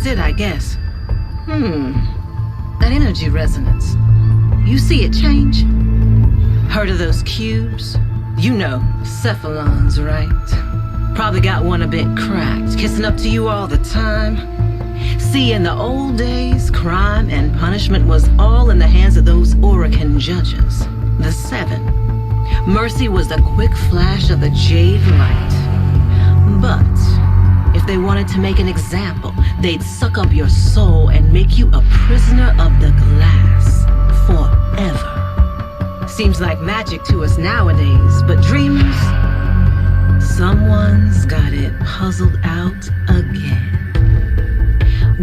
That's it, I guess. That energy resonance. You see it change? Heard of those cubes? You know, cephalons, right? Probably got one a bit cracked, kissing up to you all the time. See, in the old days, crime and punishment was all in the hands of those Orican judges, the Seven. Mercy was the quick flash of the jade light. But if they wanted to make an example, they'd suck up your soul and make you a prisoner of the glass forever. Seems like magic to us nowadays, but dreamers, someone's got it puzzled out again.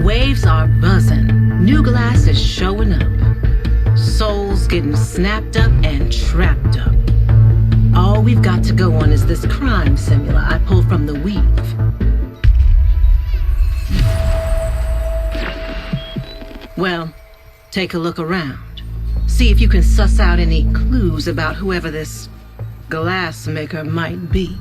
Waves are buzzing, new glass is showing up. Souls getting snapped up and trapped up. All we've got to go on is this crime simula I pulled from the weave. Well, take a look around. See if you can suss out any clues about whoever this Glassmaker might be.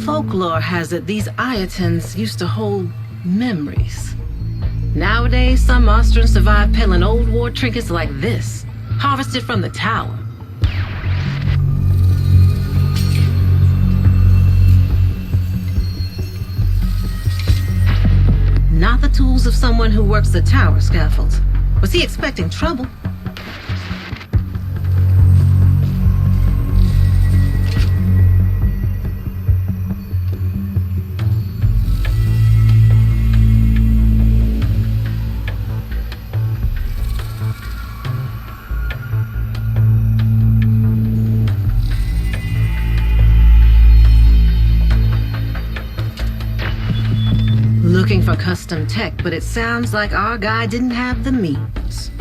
Folklore has it these Iotans used to hold memories. Nowadays, some Austrians survive peddling old war trinkets like this, harvested from the tower. Not the tools of someone who works the tower scaffolds. Was he expecting trouble? Looking for custom tech, but it sounds like our guy didn't have the means.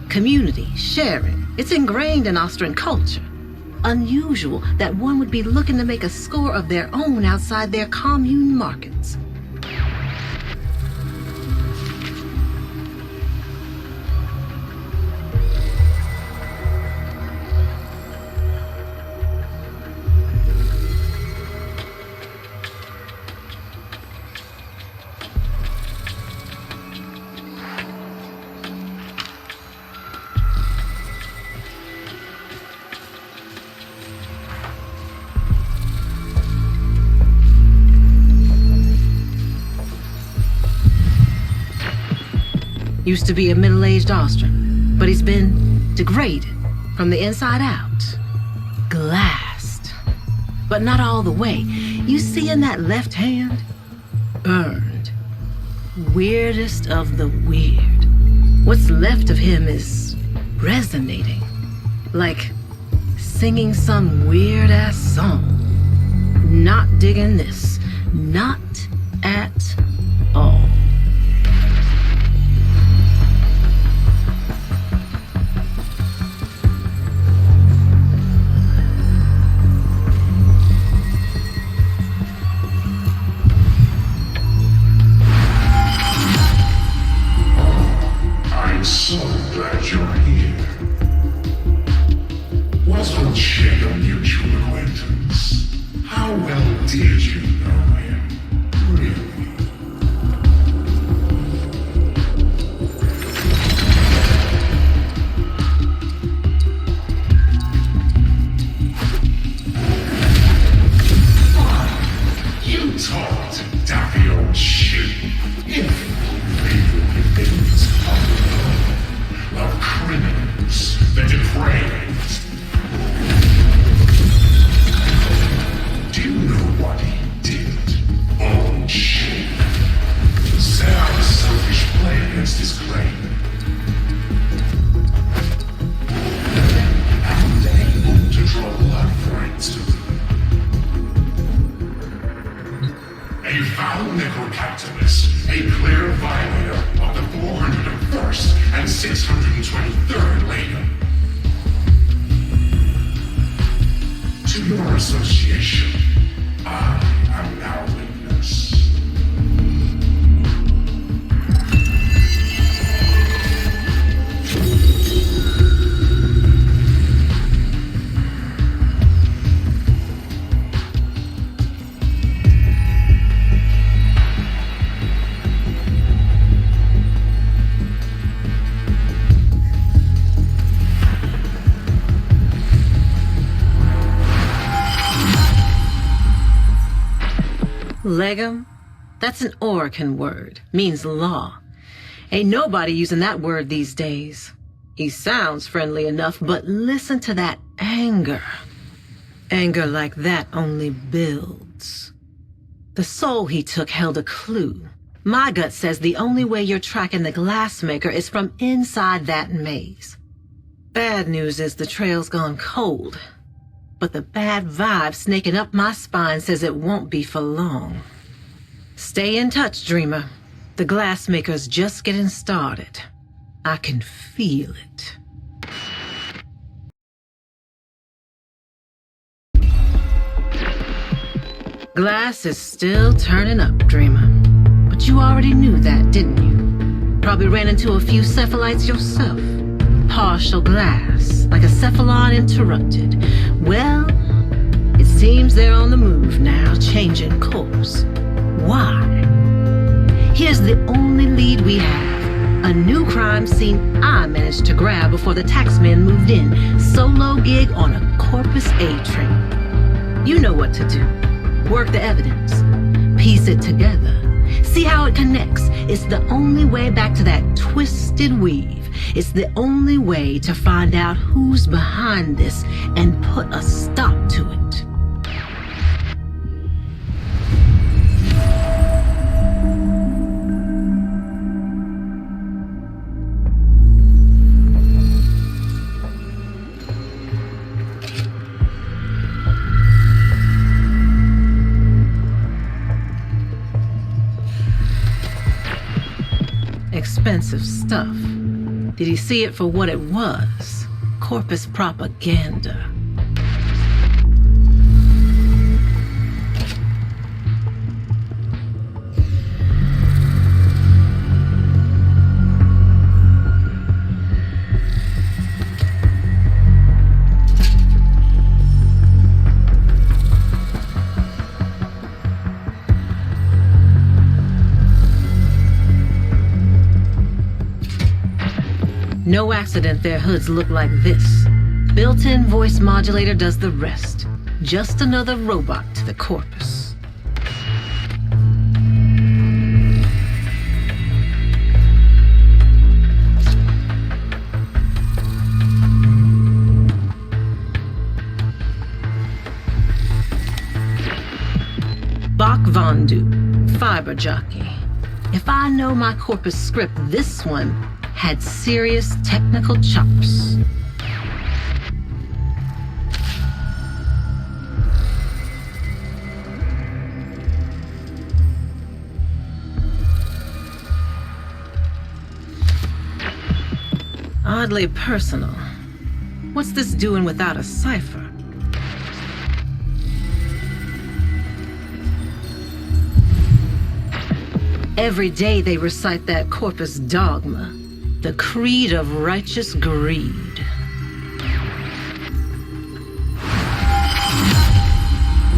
Community, sharing, it's ingrained in Austrian culture. Unusual that one would be looking to make a score of their own outside their commune markets. Used to be a middle-aged Austrian, but he's been degraded from the inside out. Glassed. But not all the way. You see in that left hand? Burned. Weirdest of the weird. What's left of him is resonating. Like singing some weird-ass song. Not digging this. Not at all. So glad you're here. Was one shed a mutual acquaintance? How well did you know him? Really? Legum? That's an Orcan word. Means law. Ain't nobody using that word these days. He sounds friendly enough, but listen to that anger. Anger like that only builds. The soul he took held a clue. My gut says the only way you're tracking the Glassmaker is from inside that maze. Bad news is the trail's gone cold. But the bad vibe snaking up my spine says it won't be for long. Stay in touch, Dreamer. The Glassmaker's just getting started. I can feel it. Glass is still turning up, Dreamer. But you already knew that, didn't you? Probably ran into a few cephalites yourself. Partial glass, like a cephalon interrupted. Well, it seems they're on the move now, changing course. Why? Here's the only lead we have. A new crime scene I managed to grab before the taxman moved in. Solo gig on a Corpus A train. You know what to do. Work the evidence. Piece it together. See how it connects. It's the only way back to that twisted weave. It's the only way to find out who's behind this and put a stop to it. Expensive stuff. Did he see it for what it was? Corpus propaganda. No accident their hoods look like this. Built-in voice modulator does the rest. Just another robot to the Corpus. Bach Vondu, fiber jockey. If I know my Corpus script, this one had serious technical chops. Oddly personal. What's this doing without a cipher? Every day they recite that Corpus dogma. The creed of righteous greed.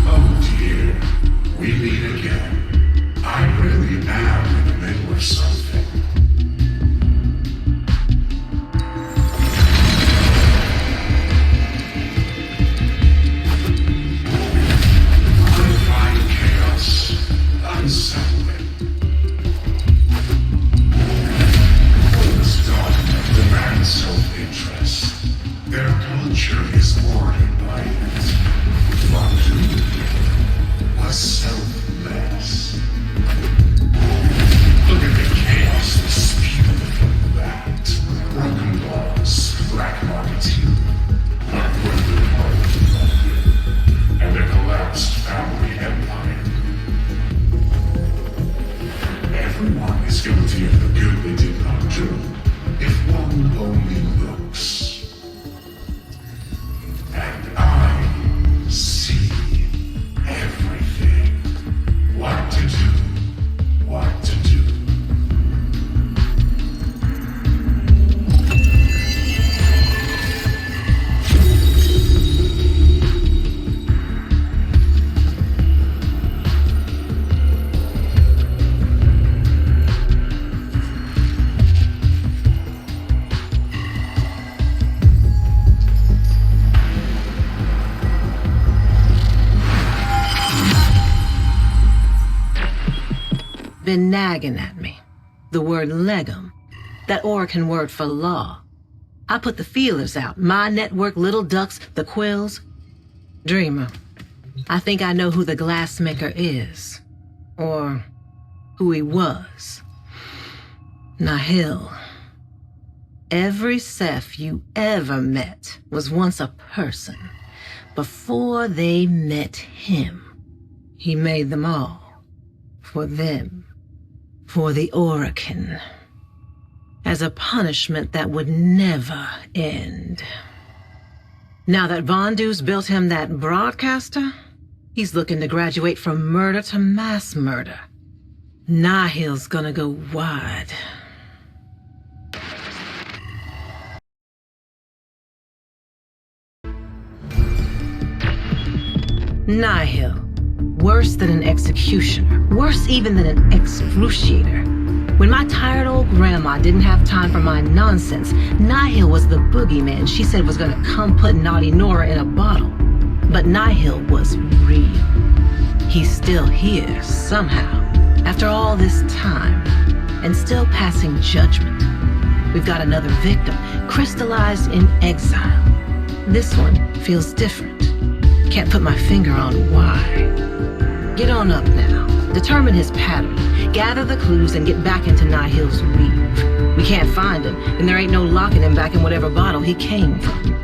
Oh dear, we meet again. I really am in the middle of something. I find chaos unsettling. Self-interest. Their culture is warranted by it. Vandu was selfless. Look at the been nagging at me. The word legum, that Oracan word for law. I put the feelers out, my network, little ducks, the quills. Dreamer, I think I know who the Glassmaker is. Or who he was. Nihil. Every Ceph you ever met was once a person. Before they met him, he made them all. For them. For the Oracan. As a punishment that would never end. Now that Vondu's built him that broadcaster, he's looking to graduate from murder to mass murder. Nihil's gonna go wide. Nihil. Worse than an executioner. Worse even than an excruciator. When my tired old grandma didn't have time for my nonsense, Nihil was the boogeyman she said was gonna come put naughty Nora in a bottle. But Nihil was real. He's still here, somehow, after all this time, and still passing judgment. We've got another victim, crystallized in exile. This one feels different. Can't put my finger on why. Get on up now. Determine his pattern. Gather the clues and get back into Nihil's weave. We can't find him, and there ain't no locking him back in whatever bottle he came from.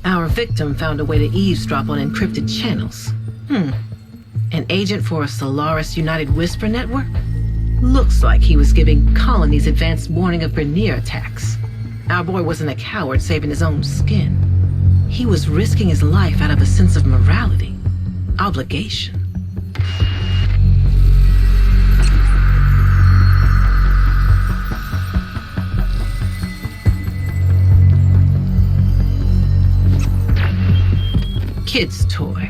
Our victim found a way to eavesdrop on encrypted channels. An agent for a Solaris United Whisper network? Looks like he was giving colonies advanced warning of Grenier attacks. Our boy wasn't a coward saving his own skin. He was risking his life out of a sense of morality, obligation. Kid's toy.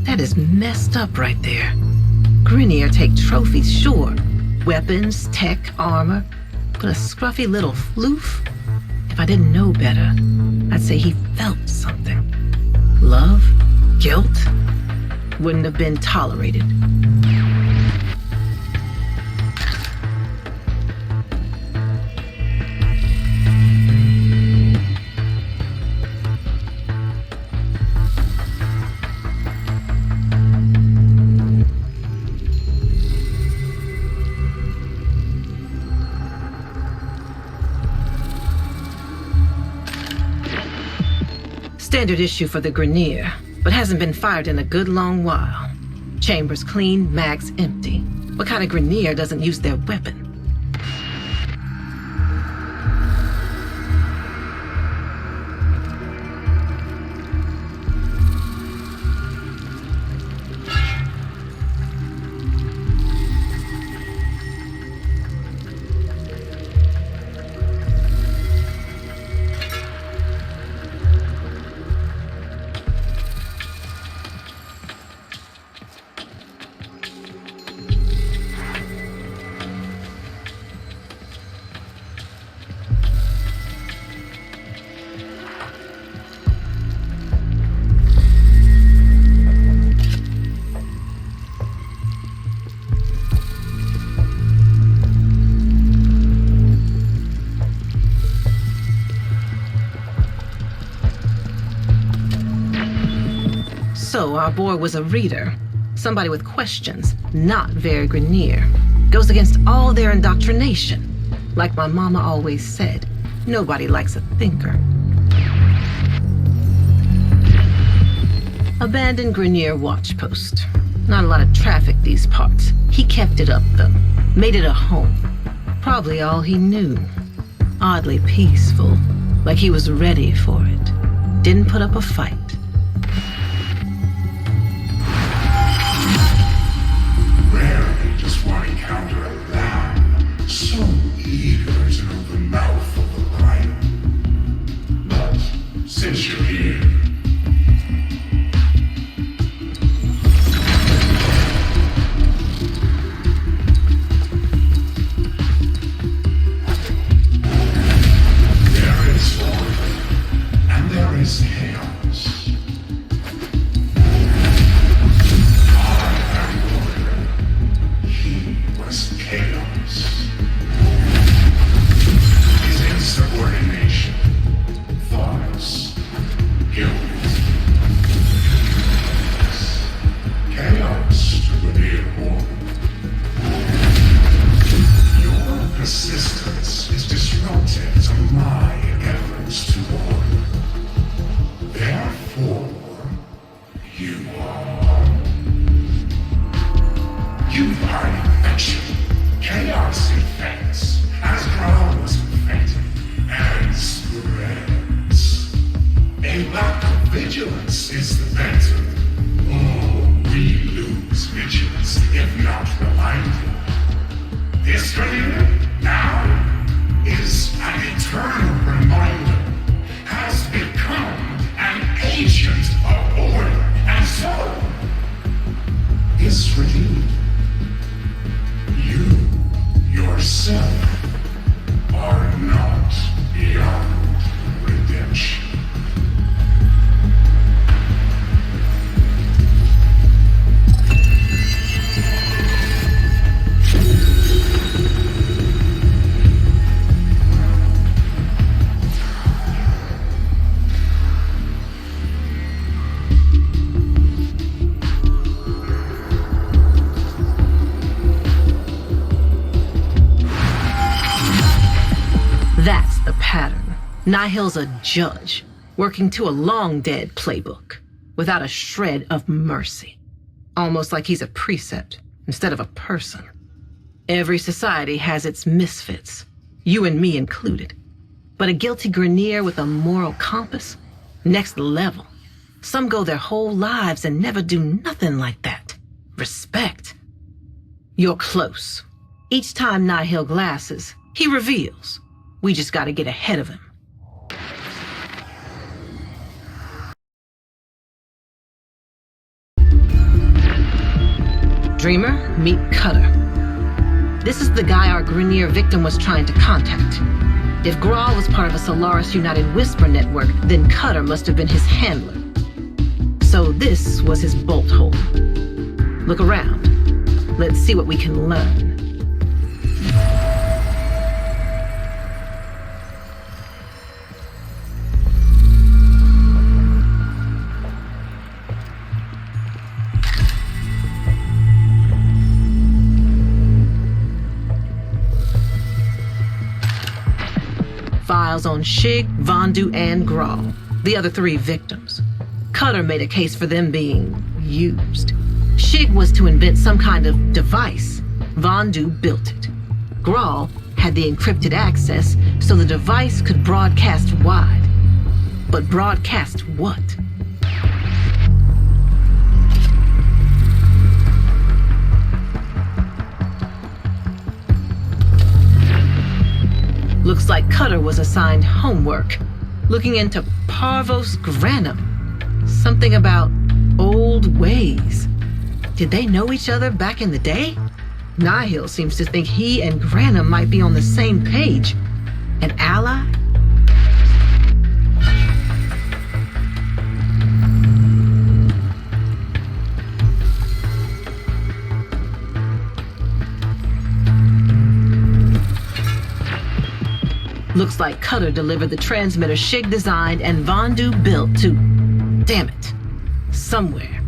That is messed up right there. Grenier take trophies, sure. Weapons, tech, armor. But a scruffy little floof? If I didn't know better, I'd say he felt something. Love? Guilt? Wouldn't have been tolerated. Standard issue for the Grenier, but hasn't been fired in a good long while. Chambers clean, mags empty. What kind of Grenier doesn't use their weapon? So our boy was a reader. Somebody with questions, not very Grenier. Goes against all their indoctrination. Like my mama always said, nobody likes a thinker. Abandoned Grenier watch post. Not a lot of traffic these parts. He kept it up though. Made it a home. Probably all he knew. Oddly peaceful. Like he was ready for it. Didn't put up a fight. Rarely does one encounter a lamb so eager to know the mouth of a lion. But since you're here, You are infection, chaos effects, as Growl was infected, and spreads. A lack of vigilance is the better. Oh, we lose vigilance if not reminded. History now is an eternal reminder, has become an agent of order, and so is redeemed. You yourself are not beyond redemption. That's the pattern. Nihil's a judge, working to a long-dead playbook, without a shred of mercy. Almost like he's a precept instead of a person. Every society has its misfits, you and me included. But a guilty Grenier with a moral compass? Next level. Some go their whole lives and never do nothing like that. Respect. You're close. Each time Nihil glasses, he reveals. We just gotta get ahead of him. Dreamer, meet Cutter. This is the guy our Grenier victim was trying to contact. If Grawl was part of a Solaris United Whisper network, then Cutter must have been his handler. So this was his bolt hole. Look around. Let's see what we can learn. Files on Shig, Vondu, and Grawl, the other three victims. Cutter made a case for them being used. Shig was to invent some kind of device. Vondu built it. Grawl had the encrypted access so the device could broadcast wide. But broadcast what? Looks like Cutter was assigned homework, looking into Parvos Granum. Something about old ways. Did they know each other back in the day? Nihil seems to think he and Granum might be on the same page. An ally? Looks like Cutter delivered the transmitter Shig designed and Vondu built to... damn it. Somewhere.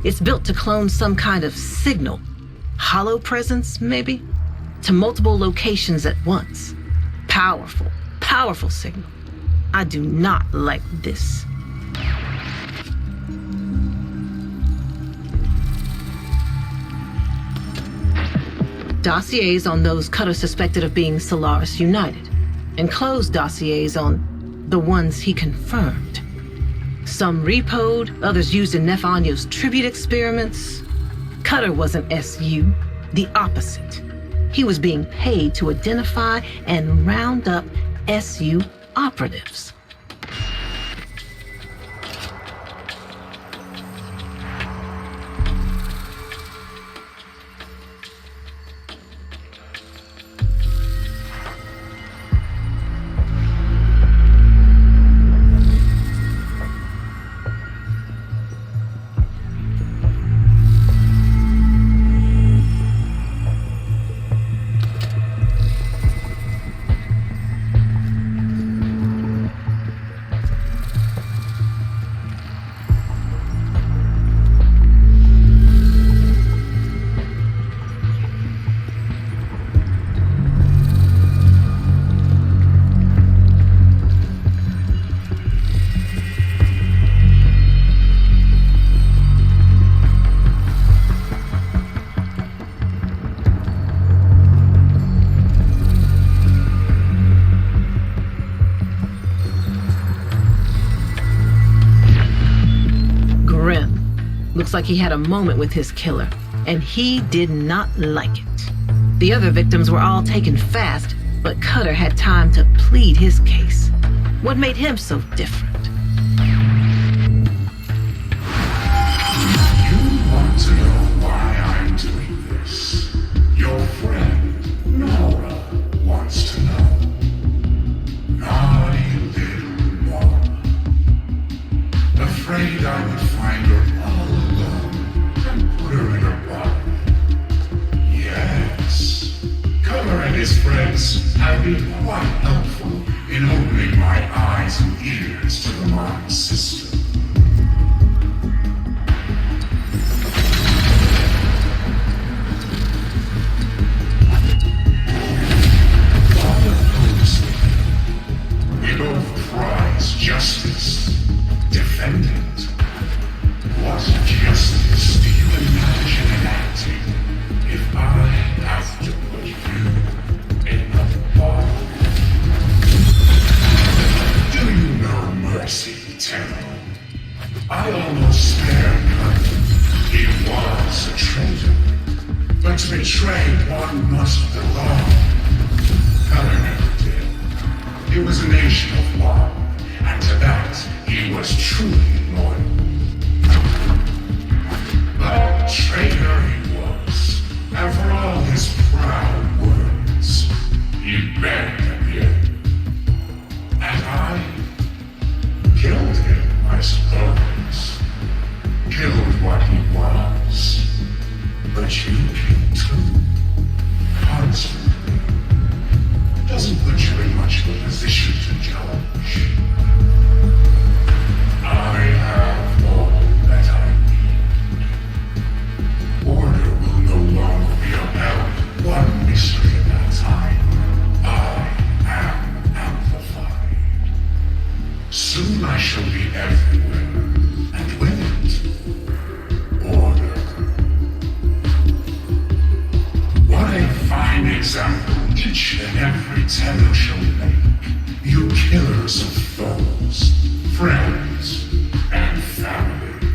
It's built to clone some kind of signal. Hollow presence, maybe? To multiple locations at once. Powerful, powerful signal. I do not like this. Dossiers on those Cutter suspected of being Solaris United. And closed dossiers on the ones he confirmed. Some repoed, others used in Nefanyo's tribute experiments. Cutter wasn't SU, the opposite. He was being paid to identify and round up SU operatives. Looks like he had a moment with his killer, and he did not like it. The other victims were all taken fast, but Cutter had time to plead his case. What made him so different? You want to know why I'm doing this? Your friend, Nora, wants to know. Naughty little Nora. Afraid I would find her all alone and put her in a bottle. Yes. Cutter and his friends have been quite helpful in opening my eyes and ears to the modern system. We both prize justice. Defendant. What justice do you imagine enacting if I have to put you in a bottle? Do you know mercy, Tenno? I almost spared Cutter. He was a traitor. But to betray one must belong. Cutter never did. It was a nation of one, and to that he was truly loyal. But traitor he was, and for all his proud words, he begged again. And I killed him, I suppose. Killed what he was. But you killed too. Constantly. Doesn't put you in much of a position to judge. I have all that I need. Order will no longer be upheld. One mystery at a time. I am amplified. Soon I shall be everywhere. And with it, order. What a fine example each and every tenor shall make. You killers of foes, friends, and family.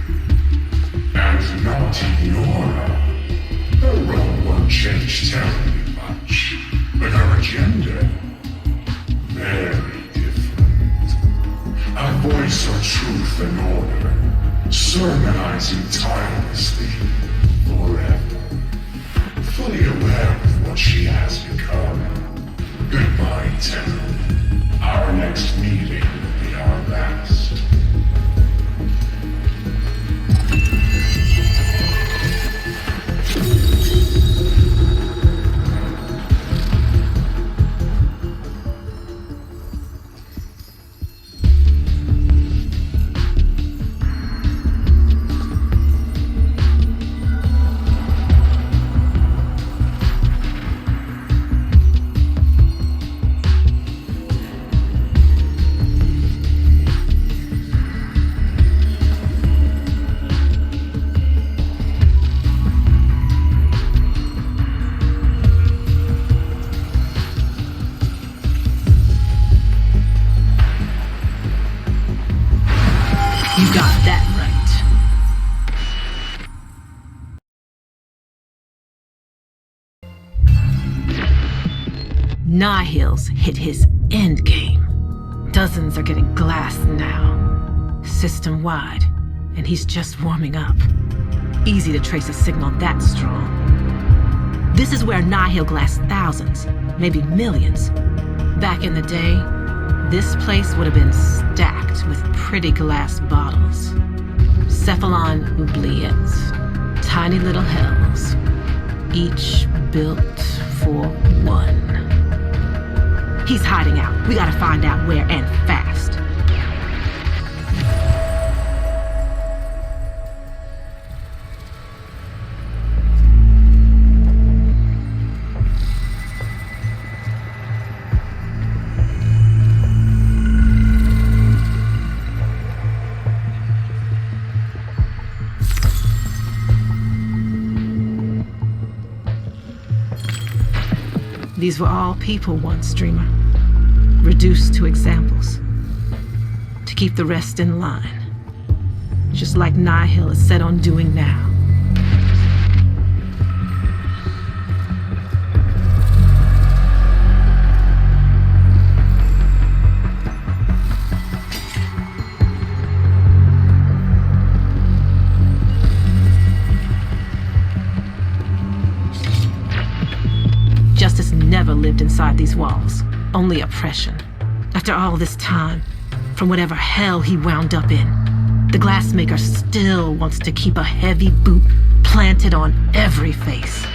And naughty Nora. Her role won't change terribly much, but her agenda, very different. A voice of truth and order, sermonizing tirelessly forever. Fully aware of what she has become. Goodbye, Tenno. Our next meeting will be our last. You got that right. Nihil's hit his endgame. Dozens are getting glass now, system-wide, and he's just warming up. Easy to trace a signal that strong. This is where Nihil glassed thousands, maybe millions. Back in the day, this place would have been stacked with pretty glass bottles. Cephalon oubliettes, tiny little hells, each built for one. He's hiding out. We gotta find out where and fast. These were all people once, Dreamer. Reduced to examples. To keep the rest in line. just like Nihil is set on doing now. Justice never lived inside these walls, only oppression. After all this time, from whatever hell he wound up in, the Glassmaker still wants to keep a heavy boot planted on every face.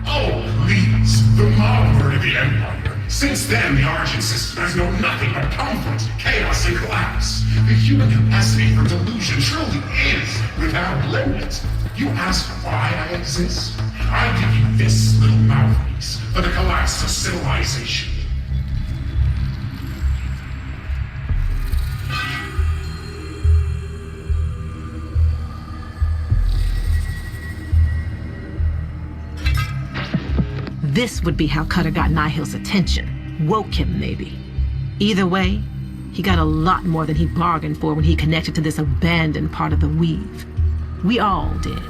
Oh, please, the mob murdered the Empire. Since then, the Origin system has known nothing but conflict, chaos, and collapse. The human capacity for delusion truly is without limit. You ask why I exist? I give you this little mouthpiece for the collapse of civilization. This would be how Cutter got Nihil's attention. Woke him, maybe. Either way, he got a lot more than he bargained for when he connected to this abandoned part of the weave. We all did.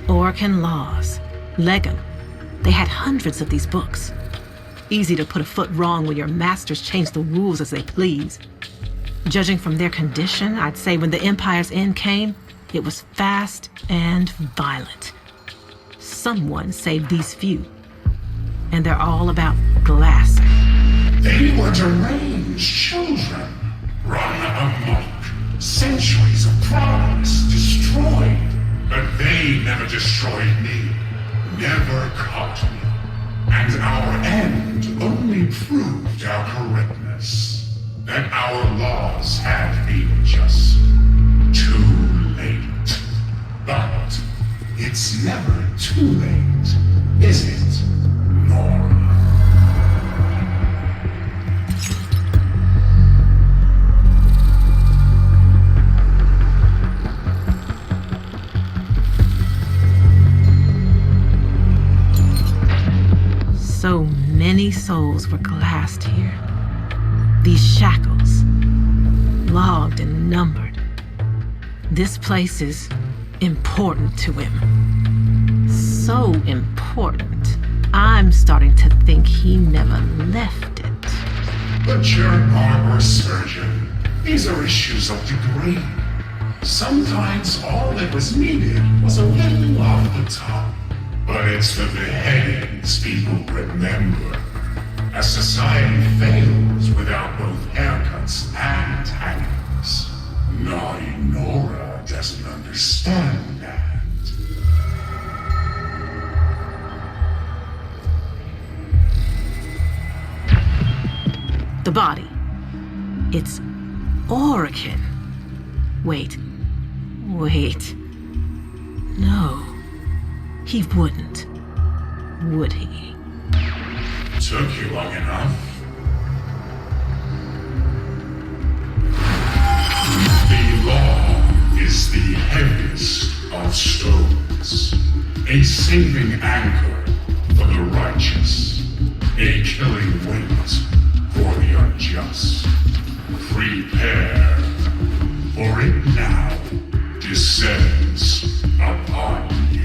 Orcan laws. Legum. They had hundreds of these books. Easy to put a foot wrong when your masters change the rules as they please. Judging from their condition, I'd say when the Empire's end came, it was fast and violent. Someone saved these few. And they're all about glassing. They were deranged children, run amok. Centuries of progress destroyed. But they never destroyed me, never caught me. And our end only proved our correctness. That our laws had been just too late. But it's never too late, is it, Nora? So many souls were glassed here. These shackles, logged and numbered. This place is important to him. So important, I'm starting to think he never left it. But your barber surgeon, these are issues of degree. Sometimes all that was needed was a little off the top. But it's the beheadings people remember. A society fails without both haircuts and hangings. Naughty Nora doesn't understand that. The body. It's Orcan. Wait. No. He wouldn't. Would he? Took you long enough. The law is the heaviest of stones. A saving anchor for the righteous. A killing weight for the unjust. Prepare, for it now descends upon you.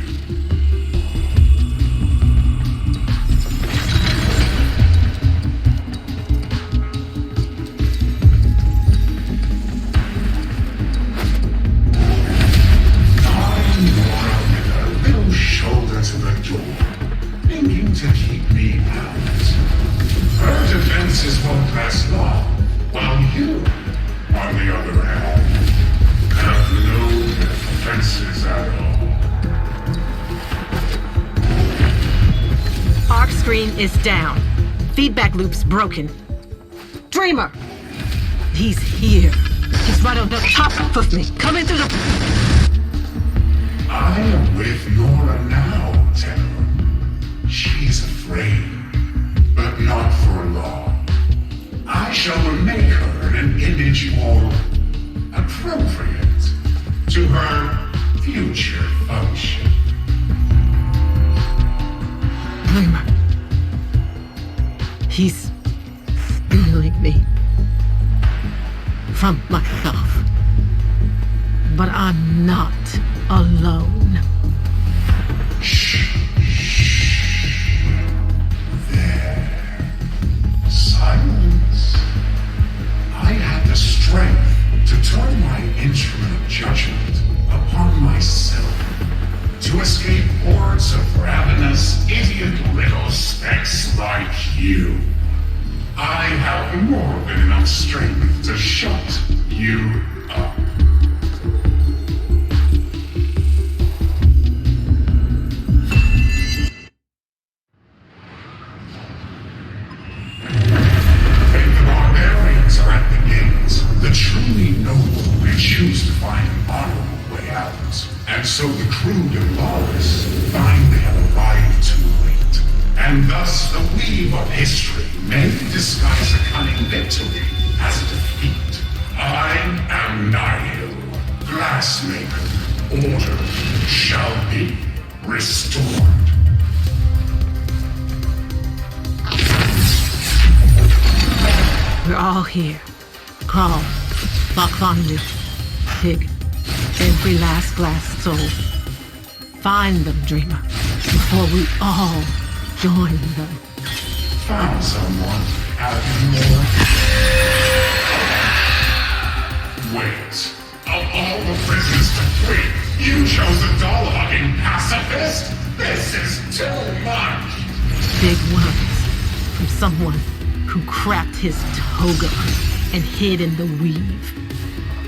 To the door, thinking to keep me out. Her defenses won't last long, while you, on the other hand, have no defenses at all. Arc screen is down. Feedback loop's broken. Dreamer! He's here. He's right on the top of me, coming through the... I am with Nora now, Terra. She's afraid, but not for long. I shall make her an image more appropriate to her future function. Dreamer. He's stealing me from myself. But I'm not alone. Shh. There. Silence. I had the strength to turn my instrument of judgment upon myself, to escape hordes of ravenous, idiot little specks like you. I have more than enough strength to shut you up. The truly noble may choose to find an honorable way out, and so the crude and lawless find they have arrived too late. And thus the weave of history may disguise a cunning victory as a defeat. I am Nihil, Glassmaker. Order shall be restored. We're all here. Crawl, lock on you, pig, every last glass soul. Find them, Dreamer, before we all join them. Found someone. Have you more? Wait. Of all the prisoners to free, you chose a doll-hugging pacifist? This is too much! Big words from someone who cracked his toga and hid in the weave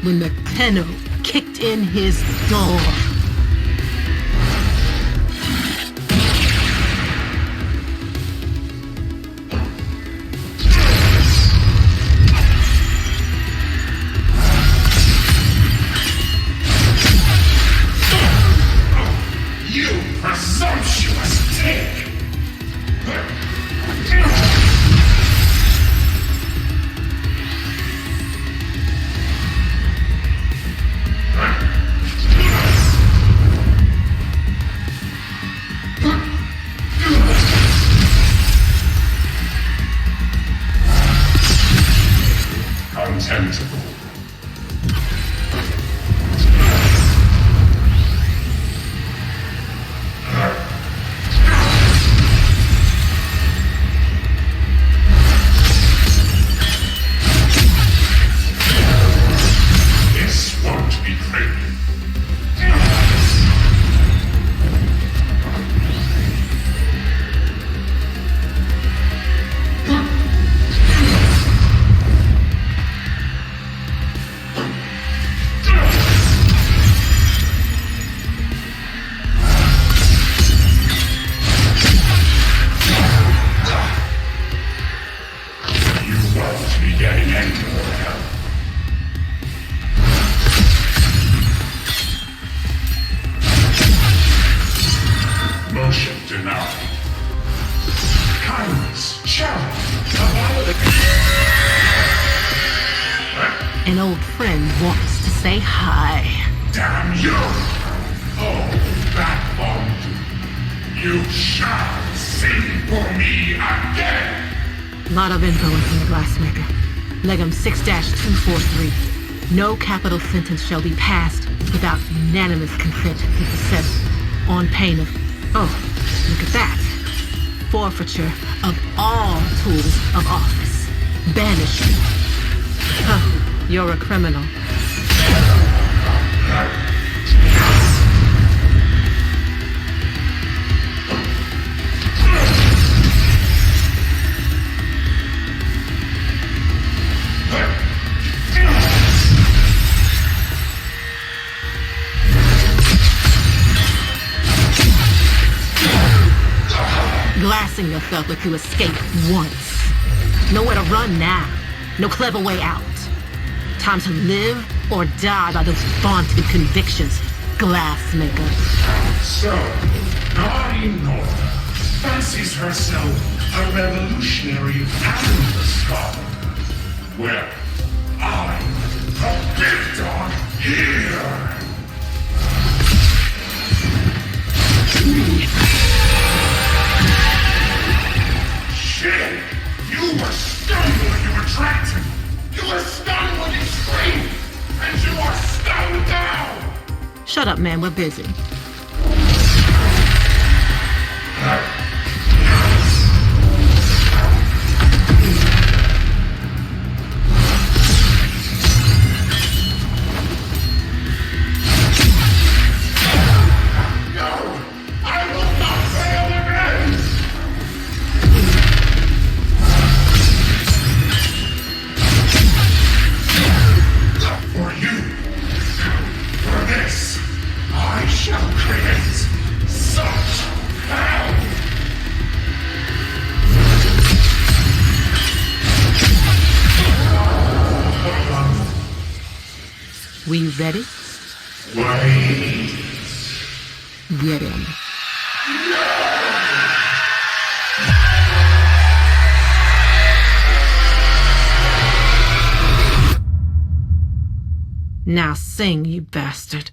when the Tenno kicked in his door. You presumptuous dick! Contemptible. This won't be pretty. Motion denied. Kindness, charity, An old friend wants to say hi. damn you! Oh, backbone! You shall sing for me again! Lot of info from the Glassmaker. Legum 6-243. No capital sentence shall be passed without unanimous consent of the Senate, on pain of, oh, look at that, forfeiture of all tools of office, banishment. Huh, you're a criminal. Glassing yourself like you escaped once. Nowhere to run now. No clever way out. Time to live or die by those vaunted convictions, Glassmaker. So, naughty Nora fancies herself a revolutionary and scholar. Well, I'm the big dog here! Shut up, man, we're busy. We ready? Wait. Get him. Now sing, you bastard.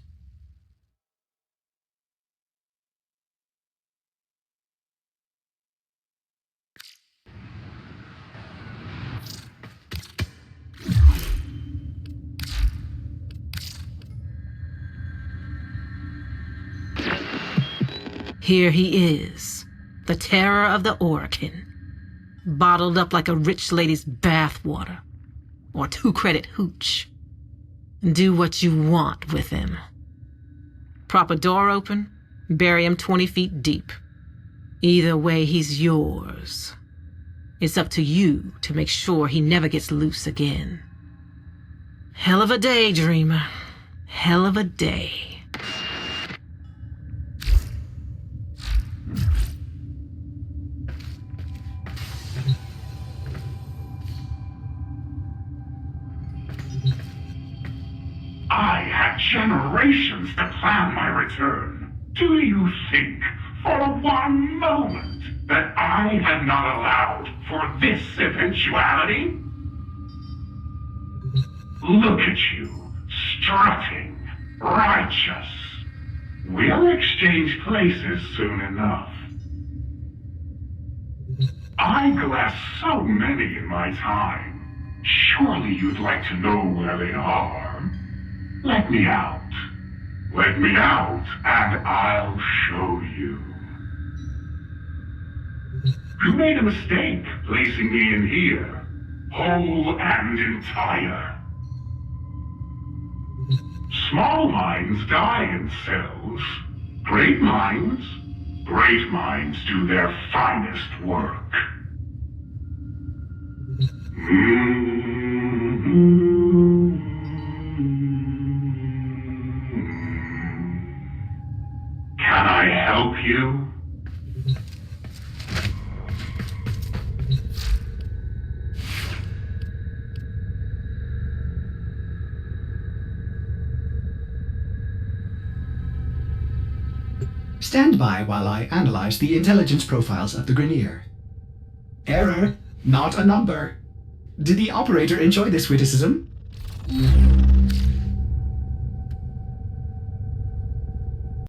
Here he is, the terror of the Orokin, bottled up like a rich lady's bathwater, or 2-credit hooch. Do what you want with him. Prop a door open, bury him 20 feet deep. Either way, he's yours. It's up to you to make sure he never gets loose again. Hell of a day, dreamer. Hell of a day. I had generations to plan my return. Do you think, for one moment, that I have not allowed for this eventuality? Look at you, strutting, righteous. We'll exchange places soon enough. I glassed so many in my time. Surely you'd like to know where they are. Let me out. Let me out, and I'll show you. You made a mistake placing me in here, whole and entire. Small minds die in cells. Great minds do their finest work. Can I help you? Stand by while I analyze the intelligence profiles of the Grineer. Error, not a number. Did the operator enjoy this witticism?